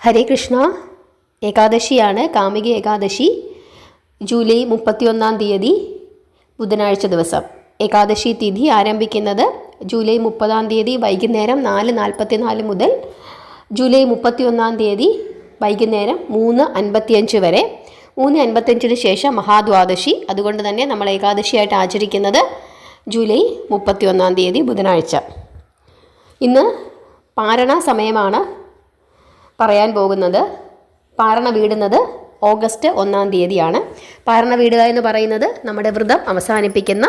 ഹരേ Krishna. ഏകാദശിയാണ്, Kamika Ekadashi. July 31 തീയതി ബുധനാഴ്ച ദിവസം. ഏകാദശി തിഥി ആരംഭിക്കുന്നത് ജൂലൈ 30 തീയതി വൈകുന്നേരം 4:44 മുതൽ ജൂലൈ 31 തീയതി വൈകുന്നേരം 3:55 വരെ. 3:55 ശേഷം മഹാദ്വാദശി. അതുകൊണ്ട് തന്നെ നമ്മൾ ഏകാദശിയായിട്ട് ആചരിക്കുന്നത് ജൂലൈ 31 തീയതി ബുധനാഴ്ച. ഇന്ന് പാരണ സമയമാണ് പറയാൻ പോകുന്നത്. പാരണ വീടുന്നത് ഓഗസ്റ്റ് 1 തീയതിയാണ്. പാരണ വീടുക എന്ന് പറയുന്നത് നമ്മുടെ വ്രതം അവസാനിപ്പിക്കുന്ന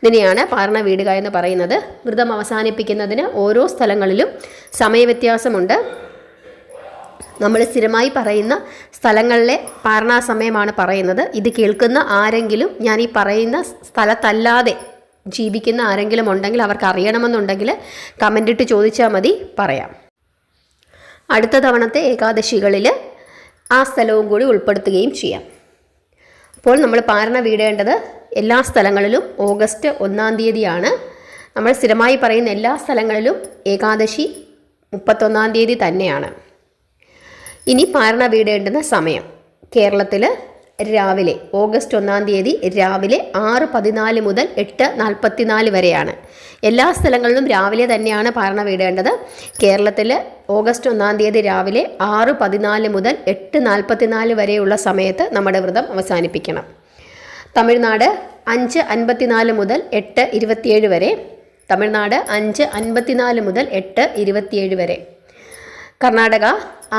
ദിനെയാണ് പാരണ വീടുക എന്ന് പറയുന്നത്. വ്രതം അവസാനിപ്പിക്കുന്നതിന് ഓരോ സ്ഥലങ്ങളിലും സമയവ്യത്യാസമുണ്ട്. നമ്മൾ സ്ഥിരമായി പറയുന്ന സ്ഥലങ്ങളിലെ പാരണ സമയമാണ് പറയുന്നത്. ഇത് കേൾക്കുന്ന ആരെങ്കിലും ഞാൻ ഈ പറയുന്ന സ്ഥലത്തല്ലാതെ ജീവിക്കുന്ന ആരെങ്കിലും ഉണ്ടെങ്കിൽ അവർക്ക് അറിയണമെന്നുണ്ടെങ്കിൽ കമൻ്റ് ഇട്ട് ചോദിച്ചാൽ മതി, പറയാം. അടുത്ത തവണത്തെ ഏകാദശികളിൽ ആ സ്ഥലവും കൂടി ഉൾപ്പെടുത്തുകയും ചെയ്യാം. അപ്പോൾ നമ്മൾ പാരണ വീടേണ്ടത് എല്ലാ സ്ഥലങ്ങളിലും ഓഗസ്റ്റ് 1 തീയതിയാണ്. നമ്മൾ സ്ഥിരമായി പറയുന്ന എല്ലാ സ്ഥലങ്ങളിലും ഏകാദശി 31 തീയതി തന്നെയാണ്. ഇനി പാരണ വീടേണ്ടുന്ന സമയം കേരളത്തിൽ രാവിലെ ഓഗസ്റ്റ് 1 തീയതി രാവിലെ 6:14 മുതൽ 8:44 വരെയാണ്. എല്ലാ സ്ഥലങ്ങളിലും രാവിലെ തന്നെയാണ് പാരണ വീടേണ്ടത്. കേരളത്തിൽ ഓഗസ്റ്റ് 1 തീയതി രാവിലെ 6:14 മുതൽ 8:44 വരെയുള്ള സമയത്ത് നമ്മുടെ വ്രതം അവസാനിപ്പിക്കണം. തമിഴ്നാട് 5:54 മുതൽ 8:27 വരെ. തമിഴ്നാട് 5:54 മുതൽ 8:27 വരെ. കർണാടക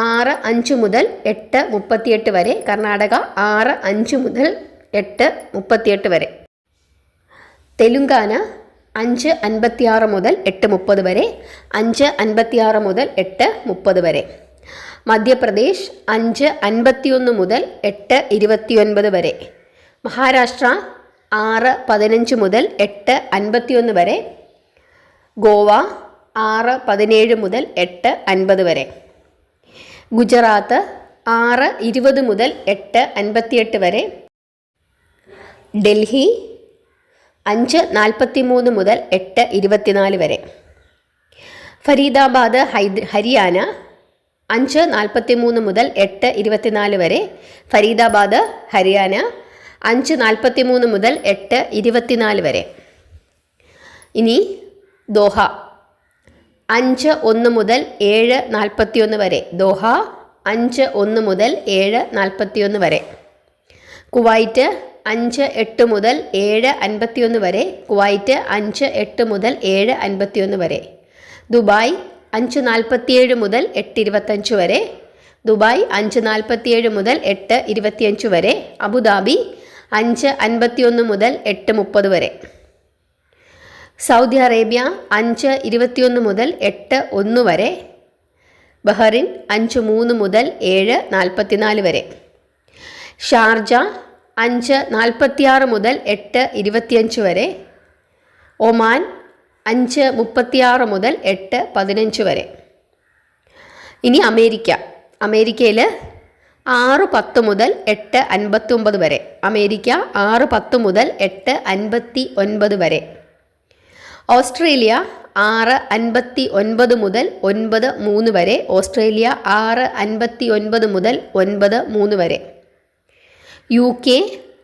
6:05 മുതൽ 8:38 വരെ. കർണാടക 6:05 മുതൽ 8:38 വരെ. തെലുങ്കാന 5:56 മുതൽ 8:30 വരെ. 5:56 മുതൽ 8:30 വരെ. മധ്യപ്രദേശ് 5:51 മുതൽ 8:29 വരെ. മഹാരാഷ്ട്ര 6:15 മുതൽ 8:51 വരെ. ഗോവ 6:17 മുതൽ 8:50 വരെ. ഗുജറാത്ത് 6:20 മുതൽ 8:58 വരെ. ഡൽഹി 5:43 മുതൽ 8:24 വരെ. ഫരീദാബാദ് ഹരിയാന 5:43 മുതൽ 8:24 വരെ. ഫരീദാബാദ് ഹരിയാന 5:43 മുതൽ 8:24 വരെ. ഇനി ദോഹ 5:01 മുതൽ 7:41 വരെ. ദോഹ 5:01 മുതൽ 7:41 വരെ. കുവൈറ്റ് 5:08 മുതൽ 7:51 വരെ. കുവൈറ്റ് 5:08 മുതൽ 7:51 വരെ. ദുബായ് 5:47 മുതൽ 8:25 വരെ. ദുബായ് 5:47 മുതൽ 8:25 വരെ. അബുദാബി 5:51 മുതൽ 8:30 വരെ. സൗദി അറേബ്യ 5:21 മുതൽ 8:01 വരെ. ബഹ്റിൻ 5:03 മുതൽ 7:44 വരെ. ഷാർജ 5:46 മുതൽ 8:25 വരെ. ഒമാൻ 5:36 മുതൽ 8:15 വരെ. ഇനി അമേരിക്കയിൽ 6:10 മുതൽ 8:59 വരെ. അമേരിക്ക 6:10 മുതൽ 8:59 വരെ. ഓസ്ട്രേലിയ 6:59 മുതൽ 9:03 വരെ. ഓസ്ട്രേലിയ 6:59 മുതൽ 9:03 വരെ. UK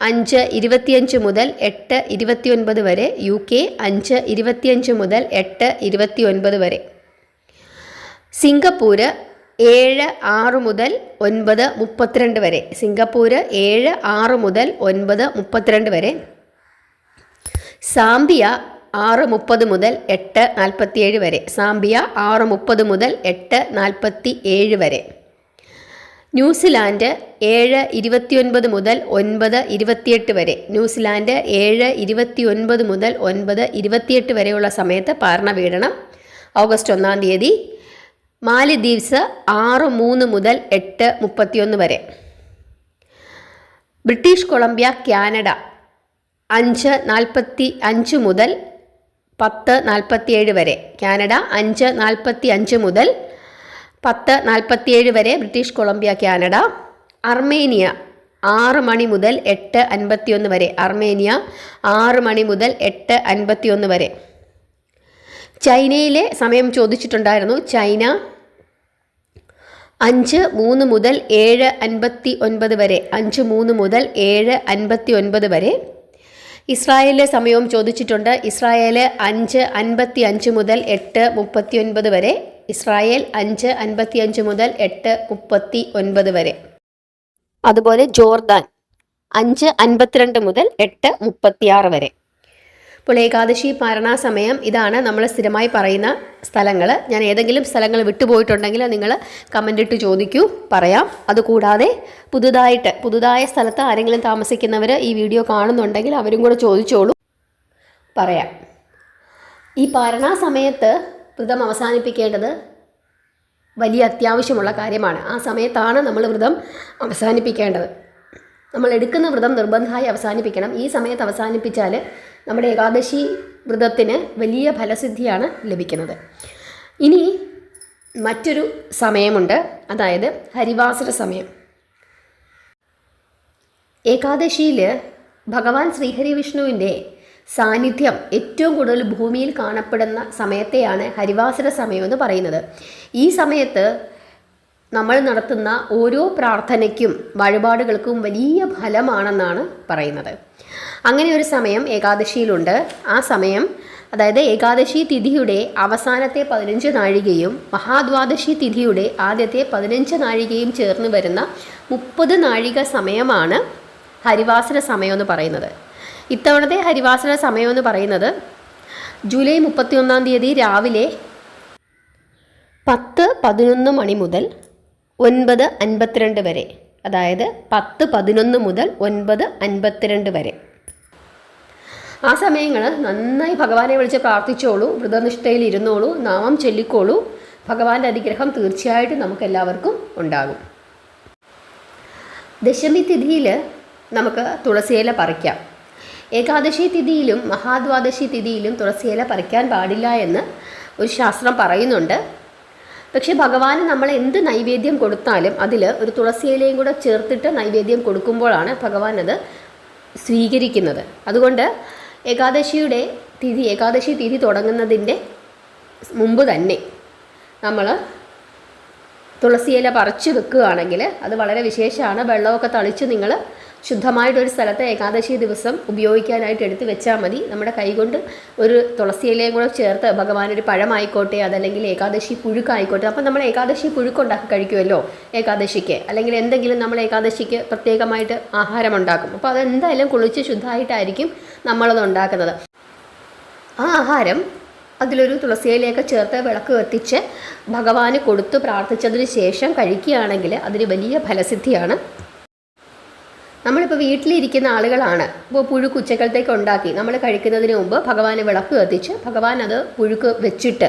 5:25 മുതൽ 8:29 വരെ. UK 5:25 മുതൽ 8:29 വരെ. സിംഗപ്പൂര് 7:06 മുതൽ 9:32 വരെ. സിംഗപ്പൂര് 7:06 മുതൽ 9:32 വരെ. സാംബിയ 6:30 മുതൽ 8:47 വരെ. സാംബിയ 6:30 മുതൽ 8:47 വരെ. ന്യൂസിലാൻഡ് 7:29 മുതൽ 9:28 വരെ. ന്യൂസിലാൻഡ് 7:29 മുതൽ 9:28 വരെയുള്ള സമയത്ത് പാരണ വീടണം ഓഗസ്റ്റ് 1 തീയതി. മാലിദ്വീപ്സ് 6:03 മുതൽ 8:31 വരെ. ബ്രിട്ടീഷ് കൊളംബിയ കാനഡ 5:45 മുതൽ 10:47 വരെ. കാനഡ 5:45 മുതൽ 10:47 വരെ. British Columbia Canada. അർമേനിയ 6 മണി മുതൽ 8:51 വരെ. അർമേനിയ 6 മണി മുതൽ 8:51 വരെ. ചൈനയിലെ സമയം ചോദിച്ചിട്ടുണ്ടായിരുന്നു. ചൈന 5:03 മുതൽ 7:59 വരെ, 5:03 മുതൽ 7:59 വരെ. ഇസ്രായേലിലെ സമയവും ചോദിച്ചിട്ടുണ്ട്. ഇസ്രായേൽ 5:55 മുതൽ 8:39 വരെ. ഇസ്രായേൽ 5:55 മുതൽ 8:39 വരെ. അതുപോലെ ജോർദാൻ 5:52 മുതൽ 8:36 വരെ. ഇപ്പോൾ ഏകാദശി പാരണ സമയം ഇതാണ് നമ്മൾ സ്ഥിരമായി പറയുന്ന സ്ഥലങ്ങൾ. ഞാൻ ഏതെങ്കിലും സ്ഥലങ്ങൾ വിട്ടുപോയിട്ടുണ്ടെങ്കിൽ നിങ്ങൾ കമൻ്റ് ഇട്ട് ചോദിക്കൂ, പറയാം. അതുകൂടാതെ പുതുതായ സ്ഥലത്ത് ആരെങ്കിലും താമസിക്കുന്നവർ ഈ വീഡിയോ കാണുന്നുണ്ടെങ്കിൽ അവരും കൂടെ ചോദിച്ചോളൂ, പറയാം. ഈ പാരണ സമയത്ത് വ്രതം അവസാനിപ്പിക്കേണ്ടത് വലിയ അത്യാവശ്യമുള്ള കാര്യമാണ്. ആ സമയത്താണ് നമ്മൾ വ്രതം അവസാനിപ്പിക്കേണ്ടത്. നമ്മൾ എടുക്കുന്ന വ്രതം നിർബന്ധമായി അവസാനിപ്പിക്കണം. ഈ സമയത്ത് അവസാനിപ്പിച്ചാൽ നമ്മുടെ ഏകാദശി വ്രതത്തിന് വലിയ ഫലസിദ്ധിയാണ് ലഭിക്കുന്നത്. ഇനി മറ്റൊരു സമയമുണ്ട്, അതായത് ഹരിവാസര സമയം. ഏകാദശിയിൽ ഭഗവാൻ ശ്രീഹരി വിഷ്ണുവിൻ്റെ സാന്നിധ്യം ഏറ്റവും കൂടുതൽ ഭൂമിയിൽ കാണപ്പെടുന്ന സമയത്തെയാണ് ഹരിവാസര സമയം എന്ന് പറയുന്നത്. ഈ സമയത്ത് നമ്മൾ നടത്തുന്ന ഓരോ പ്രാർത്ഥനയ്ക്കും വഴിപാടുകൾക്കും വലിയ ഫലമാണെന്നാണ് പറയുന്നത്. അങ്ങനെ ഒരു സമയം ഏകാദശിയിലുണ്ട്. ആ സമയം, അതായത് ഏകാദശി തിഥിയുടെ അവസാനത്തെ 15 നാഴികയും മഹാദ്വാദശി തിഥിയുടെ ആദ്യത്തെ 15 നാഴികയും ചേർന്ന് വരുന്ന 30 നാഴിക സമയമാണ് ഹരിവാസര സമയം എന്ന് പറയുന്നത്. ഇത്തവണത്തെ ഹരിവാസര സമയം എന്ന് പറയുന്നത് ജൂലൈ 31 രാവിലെ 10:11 മണി മുതൽ 9:52 വരെ. അതായത് 10:11 മുതൽ 9:52 വരെ. ആ സമയങ്ങൾ നന്നായി ഭഗവാനെ വിളിച്ച് പ്രാർത്ഥിച്ചോളൂ, വ്രതനിഷ്ഠയിൽ ഇരുന്നോളൂ, നാമം ചൊല്ലിക്കോളൂ. ഭഗവാന്റെ അനുഗ്രഹം തീർച്ചയായിട്ടും നമുക്കെല്ലാവർക്കും ഉണ്ടാകും. ദശമി തിഥിയിൽ നമുക്ക് തുളസിയില പറിക്കാം. ഏകാദശി തിഥിയിലും മഹാദ്വാദശി തിഥിയിലും തുളസിയില പറിക്കാൻ പാടില്ല എന്ന് ഒരു ശാസ്ത്രം പറയുന്നുണ്ട്. പക്ഷേ ഭഗവാന് നമ്മൾ എന്ത് നൈവേദ്യം കൊടുത്താലും അതിൽ ഒരു തുളസിയിലയും കൂടെ ചേർത്തിട്ട് നൈവേദ്യം കൊടുക്കുമ്പോഴാണ് ഭഗവാൻ അത് സ്വീകരിക്കുന്നത്. അതുകൊണ്ട് ഏകാദശി തിഥി തുടങ്ങുന്നതിൻ്റെ മുമ്പ് തന്നെ നമ്മൾ തുളസിയില പറിച്ചു വെക്കുകയാണെങ്കിൽ അത് വളരെ വിശേഷമാണ്. വെള്ളമൊക്കെ തളിച്ച് നിങ്ങൾ ശുദ്ധമായിട്ടൊരു സ്ഥലത്ത് ഏകാദശി ദിവസം ഉപയോഗിക്കാനായിട്ട് എടുത്ത് വെച്ചാൽ മതി. നമ്മുടെ കൈകൊണ്ട് ഒരു തുളസിയിലയും കൂടെ ചേർത്ത് ഭഗവാനൊരു പഴമായിക്കോട്ടെ, അതല്ലെങ്കിൽ ഏകാദശി പുഴുക്കായിക്കോട്ടെ. അപ്പം നമ്മൾ ഏകാദശി പുഴുക്കുണ്ടാക്കി കഴിക്കുമല്ലോ ഏകാദശിക്ക്, അല്ലെങ്കിൽ എന്തെങ്കിലും നമ്മൾ ഏകാദശിക്ക് പ്രത്യേകമായിട്ട് ആഹാരം ഉണ്ടാക്കും. അപ്പോൾ അതെന്തായാലും കുളിച്ച് ശുദ്ധമായിട്ടായിരിക്കും നമ്മളത് ഉണ്ടാക്കുന്നത്. ആ ആഹാരം അതിലൊരു തുളസിയിലയൊക്കെ ചേർത്ത് വിളക്ക് കത്തിച്ച് ഭഗവാന് കൊടുത്ത് പ്രാർത്ഥിച്ചതിന് ശേഷം കഴിക്കുകയാണെങ്കിൽ അതിന് വലിയ ഫലസിദ്ധിയാണ്. നമ്മളിപ്പോൾ വീട്ടിലിരിക്കുന്ന ആളുകളാണ്. ഇപ്പോൾ പുഴുക്ക് ഉച്ചക്കലത്തേക്ക് ഉണ്ടാക്കി നമ്മൾ കഴിക്കുന്നതിന് മുമ്പ് ഭഗവാന് വിളക്ക് കത്തിച്ച് ഭഗവാൻ അത് പുഴുക്ക് വെച്ചിട്ട്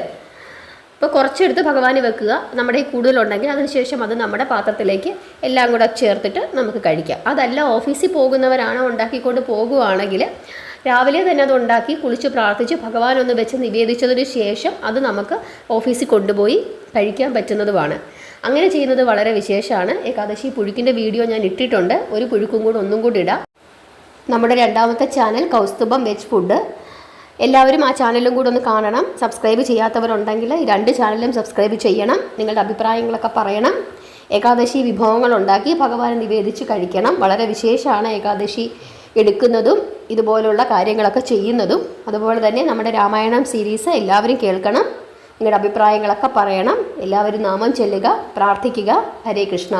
ഇപ്പോൾ കുറച്ചെടുത്ത് ഭഗവാന് വെക്കുക. നമ്മുടെ ഈ കൂടുതലുണ്ടെങ്കിൽ അതിനുശേഷം അത് നമ്മുടെ പാത്രത്തിലേക്ക് എല്ലാം കൂടെ ചേർത്തിട്ട് നമുക്ക് കഴിക്കാം. അതല്ല ഓഫീസിൽ പോകുന്നവരാണോ ഉണ്ടാക്കിക്കൊണ്ട് പോകുകയാണെങ്കിൽ രാവിലെ തന്നെ അത് ഉണ്ടാക്കി കുളിച്ച് പ്രാർത്ഥിച്ച് ഭഗവാനൊന്ന് വെച്ച് നിവേദിച്ചതിന് ശേഷം അത് നമുക്ക് ഓഫീസിൽ കൊണ്ടുപോയി കഴിക്കാൻ പറ്റുന്നതുമാണ്. അങ്ങനെ ചെയ്യുന്നത് വളരെ വിശേഷമാണ്. ഏകാദശി പുഴുക്കിൻ്റെ വീഡിയോ ഞാൻ ഇട്ടിട്ടുണ്ട്. ഒരു പുഴുക്കും കൂടെ ഒന്നും കൂടി ഇടാം. നമ്മുടെ രണ്ടാമത്തെ ചാനൽ കൗസ്തുഭം വെജ് ഫുഡ്. എല്ലാവരും ആ ചാനലും കൂടെ ഒന്ന് കാണണം. സബ്സ്ക്രൈബ് ചെയ്യാത്തവരുണ്ടെങ്കിൽ ഈ 2 ചാനലും സബ്സ്ക്രൈബ് ചെയ്യണം. നിങ്ങളുടെ അഭിപ്രായങ്ങളൊക്കെ പറയണം. ഏകാദശി വിഭവങ്ങൾ ഉണ്ടാക്കി ഭഗവാനെ നിവേദിച്ച് കഴിക്കണം. വളരെ വിശേഷമാണ് ഏകാദശി എടുക്കുന്നതും ഇതുപോലുള്ള കാര്യങ്ങളൊക്കെ ചെയ്യുന്നതും. അതുപോലെ തന്നെ നമ്മുടെ രാമായണം സീരീസ് എല്ലാവരും കേൾക്കണം. നിങ്ങളുടെ അഭിപ്രായങ്ങളൊക്കെ പറയണം. എല്ലാവരും നാമം ചൊല്ലുക, പ്രാർത്ഥിക്കുക. ഹരേ കൃഷ്ണ.